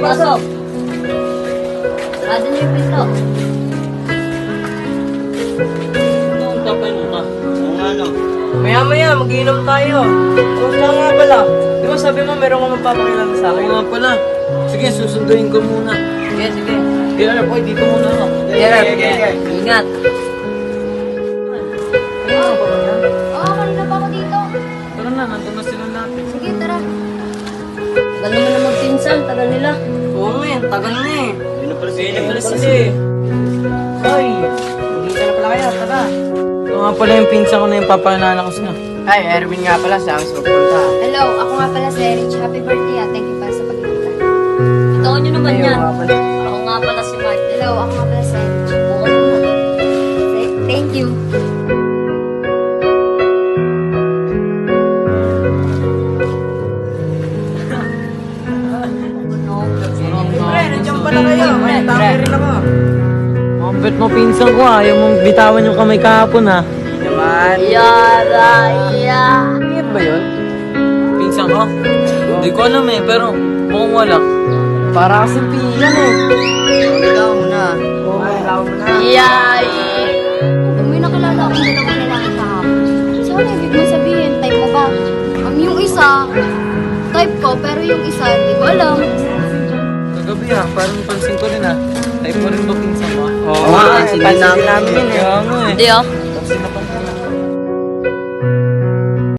Pasok. Adon yung pinto. Ang tapay mo ka. Ang ano? Maya-maya, mag-iinom tayo. O siya nga pala. Di ba sabi mo meron ka magpapakilala sa Ako akin? nga pala. Sige, susunduin ko muna. Sige, sige. Kaya boy, dito muna ako. Ingat. Ano pa ba yan? Oo, kanina pa ako dito. Tara na, nandun na sila natin. Sige, tara. Tagal naman na magpinsan. Tagal nila. Oo nga, tagal na eh. Hindi na pala Kaya pala sila eh. Hoy, magkita na pala kayo, tara. Ito nga pala yung pinsan ko na yung papakilala ko siya. Hi, Erwin nga pala, sa amin magpunta. Hello, ako nga pala si Rich. Happy birthday Thank you para sa pag-ibita. Bitawan nyo naman yan. nga pala. Ako nga pala si Mark. Hello, ako nga pala si Rich. Bukan mo na. Thank you. Pre, nandiyan pala kayo. May tayo rin ako. Mambet mo pinsan ko, ayaw mong bitawan yung kamay kahapon ha. Naman. Yara, iya. Ingit ba yun? Pinsan ko? Hindi ko alam eh, pero mukhang wala. Para kasi piyan eh. Bitawan mo na. Oo, malaw mo na. Iya. Kung may nakilala akong dalawang lalaki kahapon. So, ano ibig mo sabihin? Type mo ba? Yung isa, type ko, pero yung isa, hindi ko alam. Kagabi ha, parang pansin ko rin ha. Type mo rin ba pinsan mo? Oo, pansin pansin din namin eh. Kaya nga eh. Hindi ah. Pansin na pansin.